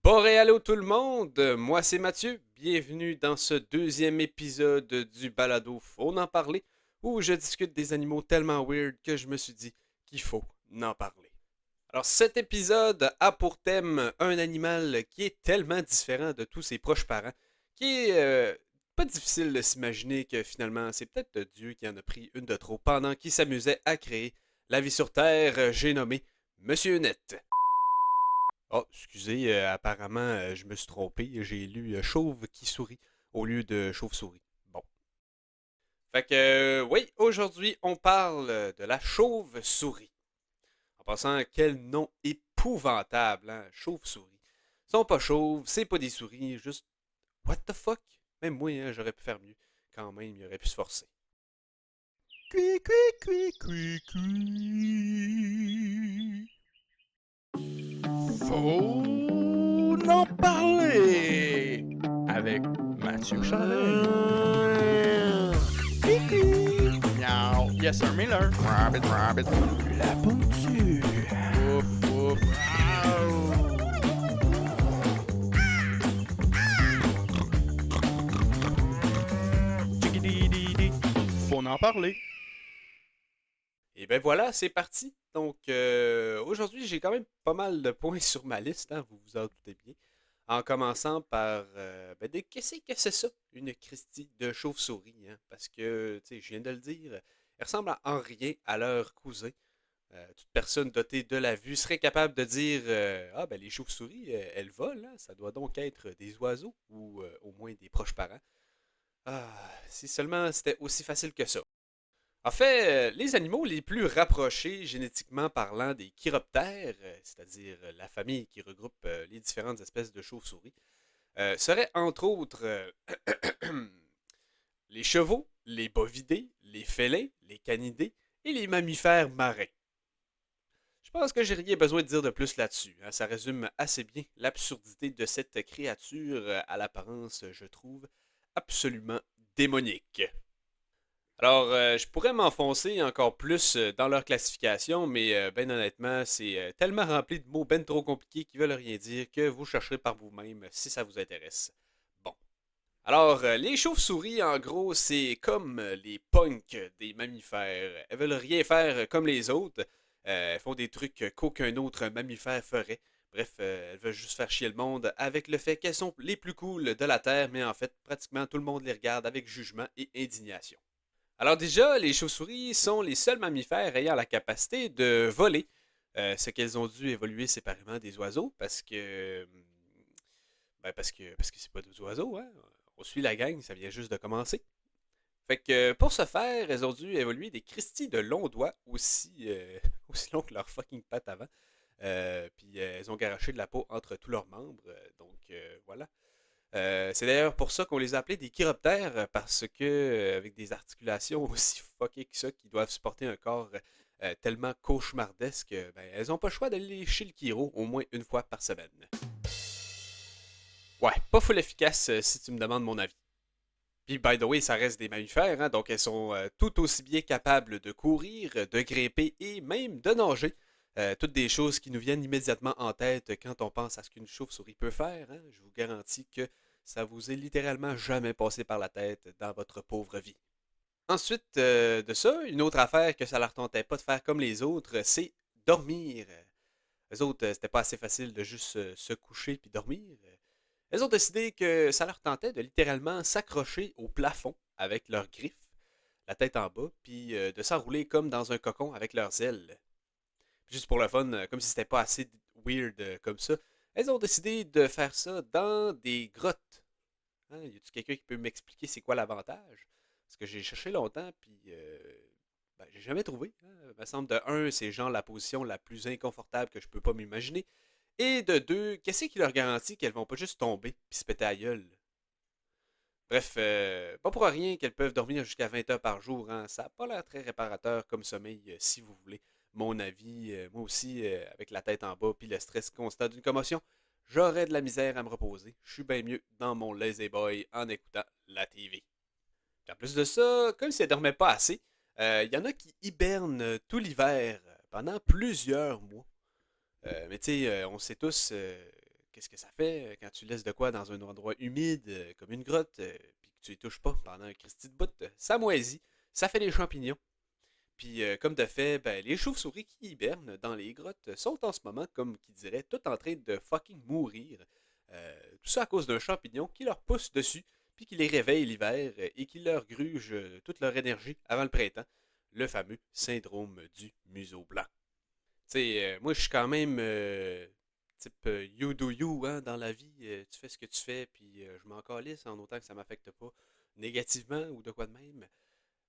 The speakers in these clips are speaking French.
Boréalo tout le monde, moi c'est Mathieu, bienvenue dans ce deuxième épisode du balado Faut en parler, où je discute des animaux tellement weird que je me suis dit qu'il faut en parler. Alors cet épisode a pour thème un animal qui est tellement différent de tous ses proches parents, qui est pas difficile de s'imaginer que finalement c'est peut-être Dieu qui en a pris une de trop pendant qu'il s'amusait à créer la vie sur Terre, j'ai nommé Monsieur Net. Oh, excusez, apparemment, je me suis trompé. J'ai lu chauve qui sourit au lieu de chauve-souris. Bon. Fait que, oui, aujourd'hui, on parle de la chauve-souris. En passant, quel nom épouvantable, hein? Chauve-souris. Ils sont pas chauves, c'est pas des souris, juste. What the fuck? Même moi, hein, j'aurais pu faire mieux. Quand même, il aurait pu se forcer. Cui, cui, cui, cui, cui. Faut en parler avec Mathieu Charest. Cui, cui. Miaou. Yes, sir, Miller. Rabbit, rabbit. La pontue. Ouf, ouf. Chickidee. Faut en parler. Et ben voilà, c'est parti. Donc, aujourd'hui, j'ai quand même pas mal de points sur ma liste, hein, vous vous en doutez bien. En commençant par, qu'est-ce que c'est ça, une Christie de chauve-souris, hein? Parce que, tu sais, je viens de le dire, elles ressemblent en rien à leur cousin. Toute personne dotée de la vue serait capable de dire, ah ben les chauves-souris, elles volent, hein? Ça doit donc être des oiseaux, ou au moins des proches parents. Ah, si seulement c'était aussi facile que ça. En fait, les animaux les plus rapprochés génétiquement parlant des chiroptères, c'est-à-dire la famille qui regroupe les différentes espèces de chauves-souris, seraient entre autres les chevaux, les bovidés, les félins, les canidés et les mammifères marins. Je pense que j'ai rien besoin de dire de plus là-dessus, hein. Ça résume assez bien l'absurdité de cette créature à l'apparence, je trouve, absolument démonique. Alors, je pourrais m'enfoncer encore plus dans leur classification, mais ben honnêtement, c'est tellement rempli de mots ben trop compliqués qui veulent rien dire que vous chercherez par vous-même si ça vous intéresse. Bon. Alors, les chauves-souris, en gros, c'est comme les punks des mammifères. Elles veulent rien faire comme les autres. Elles font des trucs qu'aucun autre mammifère ferait. Bref, elles veulent juste faire chier le monde avec le fait qu'elles sont les plus cool de la Terre, mais en fait, pratiquement tout le monde les regarde avec jugement et indignation. Alors déjà, les chauves-souris sont les seuls mammifères ayant la capacité de voler, ce qu'elles ont dû évoluer séparément des oiseaux parce que c'est pas des oiseaux, hein. On suit la gang, ça vient juste de commencer. Fait que pour ce faire, elles ont dû évoluer des Christie de longs doigts aussi, aussi longs que leurs fucking pattes avant. Puis elles ont garoché de la peau entre tous leurs membres. Voilà. C'est d'ailleurs pour ça qu'on les a appelés des chiroptères, parce que, avec des articulations aussi fuckées que ça, qui doivent supporter un corps tellement cauchemardesque, ben, elles ont pas le choix d'aller chez le chiro au moins une fois par semaine. Ouais, pas full efficace si tu me demandes mon avis. Puis, by the way, ça reste des mammifères, hein, donc elles sont tout aussi bien capables de courir, de grimper et même de nager. Toutes des choses qui nous viennent immédiatement en tête quand on pense à ce qu'une chauve-souris peut faire, hein. Je vous garantis que ça vous est littéralement jamais passé par la tête dans votre pauvre vie. Ensuite de ça, une autre affaire que ça leur tentait pas de faire comme les autres, c'est dormir. Les autres, c'était pas assez facile de juste se coucher puis dormir. Elles ont décidé que ça leur tentait de littéralement s'accrocher au plafond avec leurs griffes, la tête en bas, puis de s'enrouler comme dans un cocon avec leurs ailes. Juste pour le fun, comme si c'était pas assez weird comme ça, elles ont décidé de faire ça dans des grottes. Hein, y a-tu quelqu'un qui peut m'expliquer c'est quoi l'avantage? Parce que j'ai cherché longtemps, puis ben, j'ai jamais trouvé, hein. Il me semble de un, c'est genre la position la plus inconfortable que je peux pas m'imaginer. Et de deux, qu'est-ce qui leur garantit qu'elles vont pas juste tomber puis se péter à gueule? Bref, pas pour rien qu'elles peuvent dormir jusqu'à 20 heures par jour, hein. Ça n'a pas l'air très réparateur comme sommeil, si vous voulez. Mon avis, moi aussi, avec la tête en bas puis le stress constant d'une commotion, j'aurais de la misère à me reposer. Je suis bien mieux dans mon lazy boy en écoutant la TV. Puis en plus de ça, comme si elles dormaient pas assez, il y en a qui hibernent tout l'hiver pendant plusieurs mois. Mais tu sais, on sait tous qu'est-ce que ça fait quand tu laisses de quoi dans un endroit humide, comme une grotte, puis que tu y touches pas pendant un Christy de bout? Ça moisit, ça fait des champignons. Puis, comme de fait, ben, les chauves-souris qui hibernent dans les grottes sont en ce moment, comme qui dirait, tout en train de fucking mourir. Tout ça à cause d'un champignon qui leur pousse dessus, puis qui les réveille l'hiver et qui leur gruge toute leur énergie avant le printemps. Le fameux syndrome du museau blanc. Tu sais, moi, je suis quand même type you do you, hein, dans la vie. Tu fais ce que tu fais, puis je m'en calisse en autant que ça m'affecte pas négativement ou de quoi de même.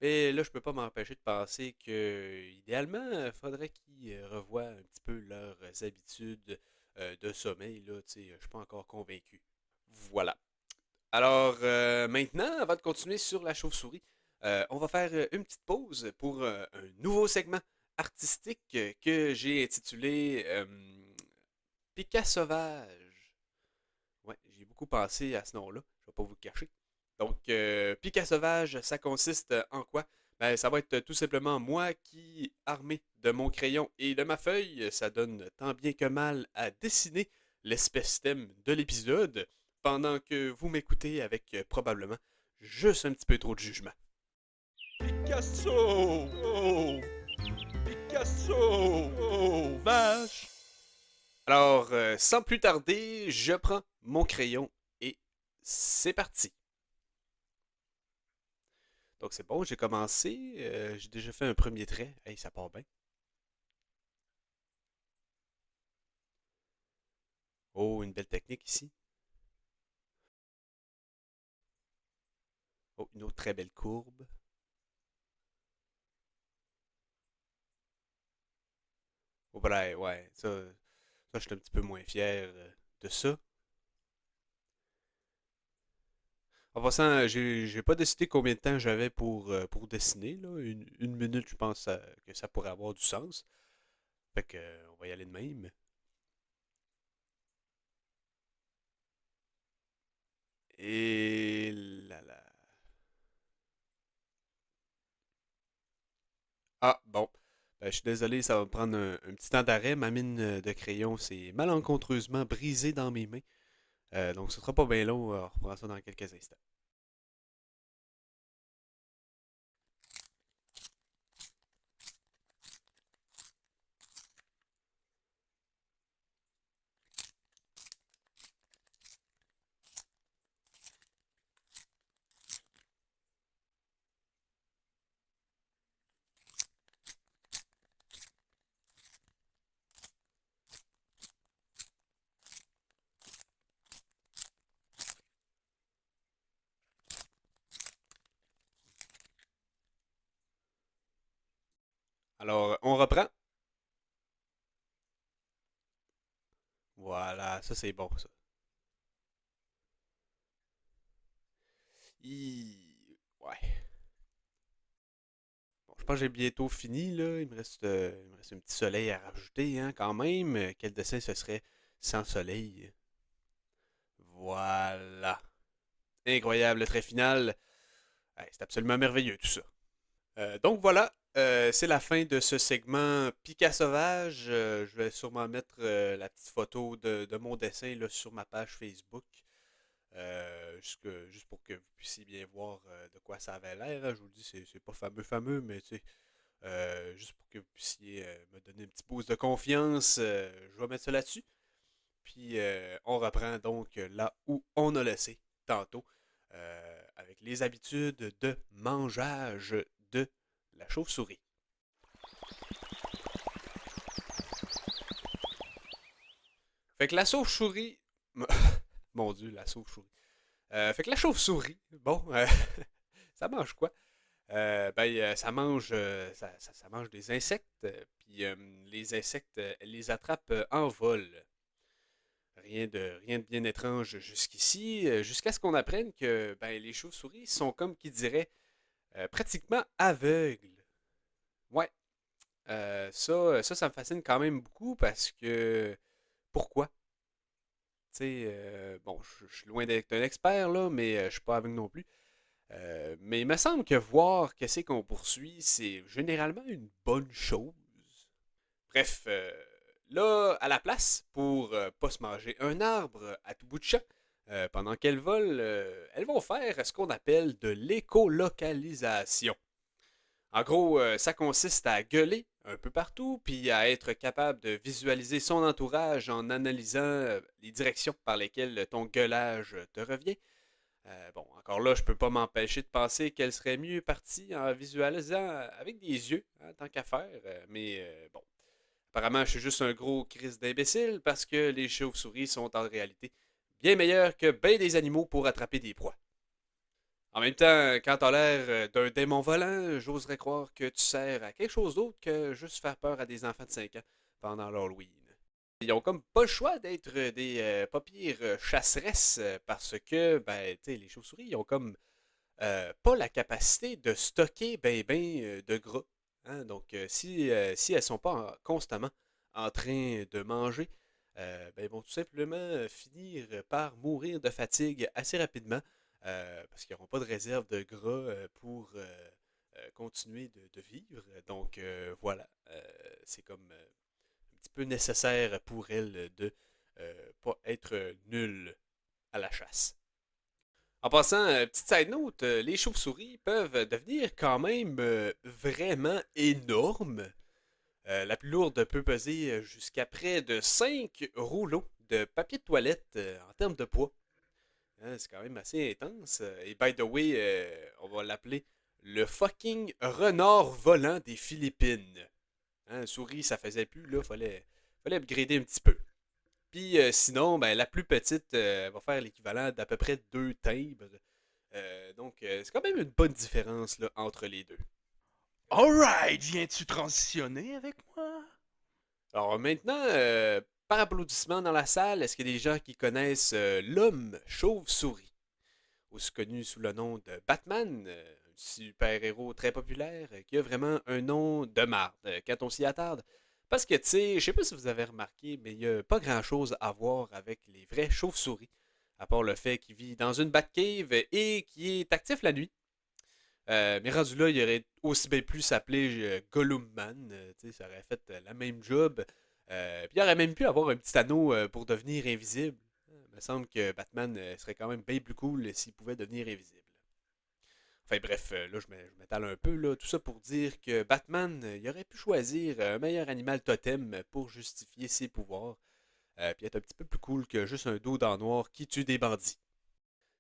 Mais là, je peux pas m'empêcher de penser que, idéalement, il faudrait qu'ils revoient un petit peu leurs habitudes de sommeil. Là, tu sais, je suis pas encore convaincu. Voilà. Alors, maintenant, avant de continuer sur la chauve-souris, on va faire une petite pause pour un nouveau segment artistique que j'ai intitulé Pika Sauvage. Ouais, j'ai beaucoup pensé à ce nom-là, je vais pas vous le cacher. Donc, Pika Sauvage, ça consiste en quoi? Ben, ça va être tout simplement moi qui, armé de mon crayon et de ma feuille, ça donne tant bien que mal à dessiner l'espèce thème de l'épisode, pendant que vous m'écoutez avec probablement juste un petit peu trop de jugement. Picasso! Oh! Picasso! Oh! Vache! Alors, sans plus tarder, je prends mon crayon et c'est parti. Donc c'est bon, j'ai commencé, j'ai déjà fait un premier trait. Hey, ça part bien. Oh, une belle technique ici. Oh, une autre très belle courbe. Oh, voilà, ouais, ça je suis un petit peu moins fier de ça. En passant, j'ai pas décidé combien de temps j'avais pour dessiner, là. Une minute, je pense que ça pourrait avoir du sens. Fait que, on va y aller de même. Et là là. Ah, bon. Ben, je suis désolé, ça va me prendre un petit temps d'arrêt. Ma mine de crayon s'est malencontreusement brisée dans mes mains. Donc, ce sera pas bien long. On reprend ça dans quelques instants. Alors, on reprend. Voilà, ça c'est bon, ça. Ouais. Bon, je pense que j'ai bientôt fini, là. Il me reste un petit soleil à rajouter, hein, quand même. Quel dessin ce serait sans soleil? Voilà. Incroyable, le trait final. Ouais, c'est absolument merveilleux, tout ça. Donc voilà, c'est la fin de ce segment Pika Sauvage. Je vais sûrement mettre la petite photo de mon dessin là, sur ma page Facebook. Juste pour que vous puissiez bien voir de quoi ça avait l'air, hein. Je vous le dis, c'est pas fameux, mais tu sais, juste pour que vous puissiez me donner un petit boost de confiance, je vais mettre ça là-dessus. Puis on reprend donc là où on a laissé tantôt, avec les habitudes de mangeage de la chauve-souris. Fait que la chauve-souris... Mon Dieu, la chauve-souris. Fait que la chauve-souris, bon, ça mange quoi? Ça mange, ça mange des insectes, puis les insectes, elle les attrape en vol. Rien de bien étrange jusqu'ici, jusqu'à ce qu'on apprenne que ben, les chauves-souris sont comme qui dirait pratiquement aveugles. Ouais, ça me fascine quand même beaucoup parce que pourquoi? Tu sais, bon, je suis loin d'être un expert là, mais je suis pas aveugle non plus. Mais il me semble que voir qu'est-ce qu'on poursuit, c'est généralement une bonne chose. Bref, Là, à la place, pour pas se manger un arbre à tout bout de champ, pendant qu'elles volent, elles vont faire ce qu'on appelle de l'écolocalisation. En gros, ça consiste à gueuler un peu partout, puis à être capable de visualiser son entourage en analysant les directions par lesquelles ton gueulage te revient. Bon, encore là, je peux pas m'empêcher de penser qu'elle serait mieux partie en visualisant avec des yeux, hein, tant qu'à faire. Mais bon, apparemment, je suis juste un gros crise d'imbécile parce que les chauves-souris sont en réalité bien meilleurs que bien des animaux pour attraper des proies. En même temps, quand t'as l'air d'un démon volant, j'oserais croire que tu sers à quelque chose d'autre que juste faire peur à des enfants de 5 ans pendant l'Halloween. Ils ont comme pas le choix d'être des pas pires chasseresses parce que, ben, tu sais, les chauves-souris, ils ont comme pas la capacité de stocker de gras. Hein. Donc, si elles sont pas constamment en train de manger, ben, ils vont tout simplement finir par mourir de fatigue assez rapidement parce qu'ils n'auront pas de réserve de gras pour continuer de vivre. Donc, voilà, c'est comme un petit peu nécessaire pour elles de pas être nulles à la chasse. En passant, petite side note, les chauves-souris peuvent devenir quand même vraiment énormes. La plus lourde peut peser jusqu'à près de 5 rouleaux de papier de toilette en termes de poids. Hein, c'est quand même assez intense. Et by the way, on va l'appeler le fucking renard volant des Philippines. Hein, souris, ça faisait plus, là, fallait upgrader un petit peu. Puis sinon, ben, la plus petite va faire l'équivalent d'à peu près 2 timbres. Donc, c'est quand même une bonne différence là, entre les deux. Alright, viens-tu transitionner avec moi? Alors maintenant, par applaudissement dans la salle, est-ce qu'il y a des gens qui connaissent l'homme chauve-souris, aussi connu sous le nom de Batman, un super-héros très populaire qui a vraiment un nom de marde quand on s'y attarde? Parce que, tu sais, je sais pas si vous avez remarqué, mais il n'y a pas grand-chose à voir avec les vrais chauves-souris, à part le fait qu'il vit dans une Batcave et qui est actif la nuit. Mais rendu là, il aurait aussi bien pu s'appeler Gollumman. Ça aurait fait la même job. Puis il aurait même pu avoir un petit anneau pour devenir invisible. Il me semble que Batman serait quand même bien plus cool s'il pouvait devenir invisible. Enfin bref, là je m'étale un peu. Là, tout ça pour dire que Batman, il aurait pu choisir un meilleur animal totem pour justifier ses pouvoirs. Puis être un petit peu plus cool que juste un dos dans noir qui tue des bandits.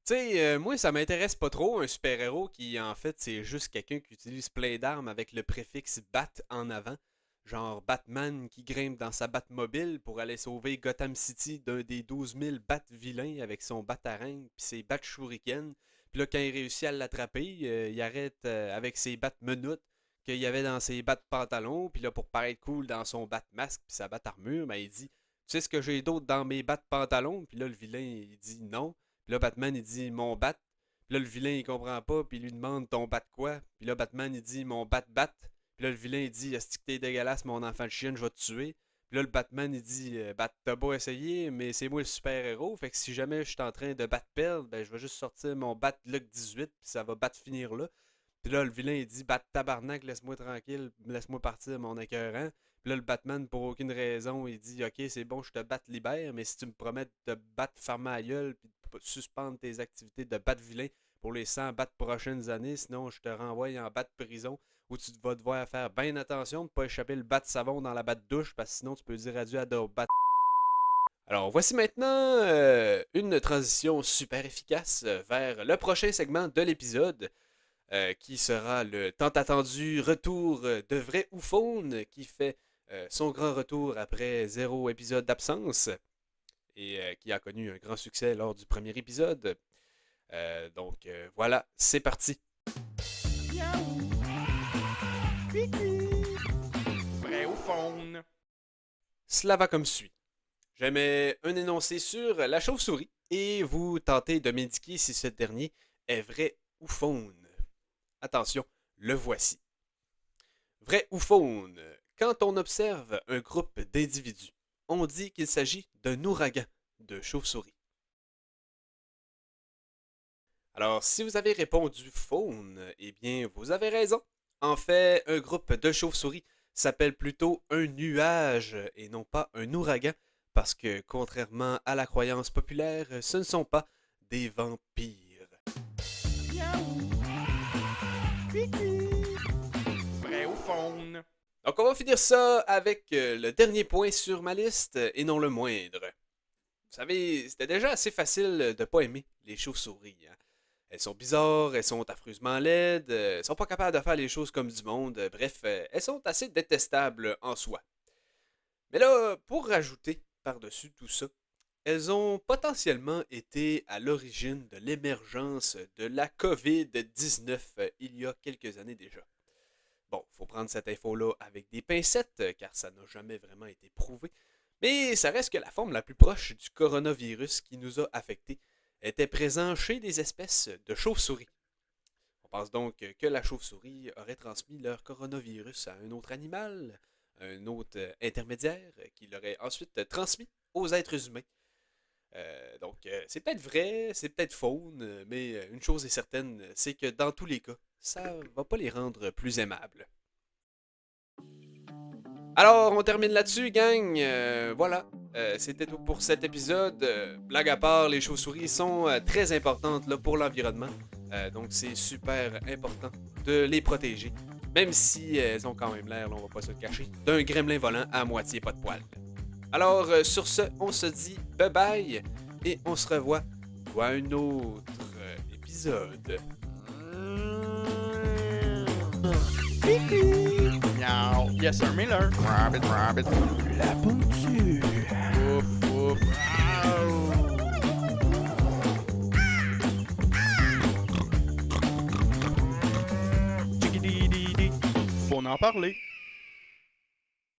Tu sais, moi, ça m'intéresse pas trop, un super-héros qui, en fait, c'est juste quelqu'un qui utilise plein d'armes avec le préfixe Bat en avant. Genre Batman qui grimpe dans sa Batmobile pour aller sauver Gotham City d'un des 12 000 Bat-vilains avec son Batarang pis ses Bat-shuriken. Puis là, quand il réussit à l'attraper, il arrête avec ses Bat-menottes qu'il y avait dans ses Bat-pantalons. Puis là, pour paraître cool dans son Bat-masque pis sa Bat-armure, ben, il dit « Tu sais ce que j'ai d'autre dans mes Bat-pantalons? » Puis là, le vilain, il dit « Non. » Puis là, Batman, il dit mon bat. Puis là, le vilain, il comprend pas. Puis il lui demande ton bat quoi. Puis là, Batman, il dit mon bat. Puis là, le vilain, il dit est-ce que t'es dégueulasse, mon enfant de chienne, je vais te tuer. Puis là, le Batman, il dit Bat, t'as beau essayer, mais c'est moi le super-héros. Fait que si jamais je suis en train de battre perdre, ben je vais juste sortir mon bat Luck 18. Puis ça va battre finir là. Puis là, le vilain, il dit bat tabarnak, laisse-moi tranquille, laisse-moi partir, mon écœurant. Puis là, le Batman, pour aucune raison, il dit ok, c'est bon, je te batte libère, mais si tu me promets de te battre fermer à gueule, puis suspendre tes activités de bat vilain pour les 100 bat prochaines années, sinon je te renvoie en bat prison où tu vas devoir faire bien attention de ne pas échapper le bat savon dans la bat douche parce que sinon tu peux dire adieu à de bat. Alors voici maintenant une transition super efficace vers le prochain segment de l'épisode qui sera le tant attendu retour de Vrai ou Faune qui fait son grand retour après 0 épisode d'absence et qui a connu un grand succès lors du premier épisode. Donc voilà, c'est parti. Miaou! Vrai ou faune? Cela va comme suit. J'émets un énoncé sur la chauve-souris et vous tentez de m'indiquer si ce dernier est vrai ou faune. Attention, le voici. Vrai ou faune? Quand on observe un groupe d'individus, on dit qu'il s'agit d'un ouragan de chauve-souris. Alors, si vous avez répondu faune, eh bien, vous avez raison. En fait, un groupe de chauves-souris, s'appelle plutôt un nuage et non pas un ouragan, parce que contrairement à la croyance populaire, ce ne sont pas des vampires. Miaou. Pipi. Vrai ou faune? Donc on va finir ça avec le dernier point sur ma liste, et non le moindre. Vous savez, c'était déjà assez facile de pas aimer les chauves-souris. Hein. Elles sont bizarres, elles sont affreusement laides, elles sont pas capables de faire les choses comme du monde, bref, elles sont assez détestables en soi. Mais là, pour rajouter par-dessus tout ça, elles ont potentiellement été à l'origine de l'émergence de la COVID-19 il y a quelques années déjà. Bon, faut prendre cette info-là avec des pincettes, car ça n'a jamais vraiment été prouvé, mais ça reste que la forme la plus proche du coronavirus qui nous a affectés était présent chez des espèces de chauves-souris. On pense donc que la chauve-souris aurait transmis leur coronavirus à un autre animal, un autre intermédiaire, qui l'aurait ensuite transmis aux êtres humains. Donc, c'est peut-être vrai, c'est peut-être faune, mais une chose est certaine, c'est que dans tous les cas, ça va pas les rendre plus aimables. Alors, on termine là-dessus, gang. Voilà, c'était tout pour cet épisode. Blague à part, les chauves-souris sont très importantes là, pour l'environnement. Donc, c'est super important de les protéger. Même si elles ont quand même l'air, là, on va pas se le cacher, d'un gremlin volant à moitié pas de poils. Alors, sur ce, on se dit bye-bye et on se revoit pour un autre épisode. Miaou. Yes, sir, Miller. Rabbit, rabbit. La pontue. Ouf, ouf. Chickadee-dee-dee. Faut en parler.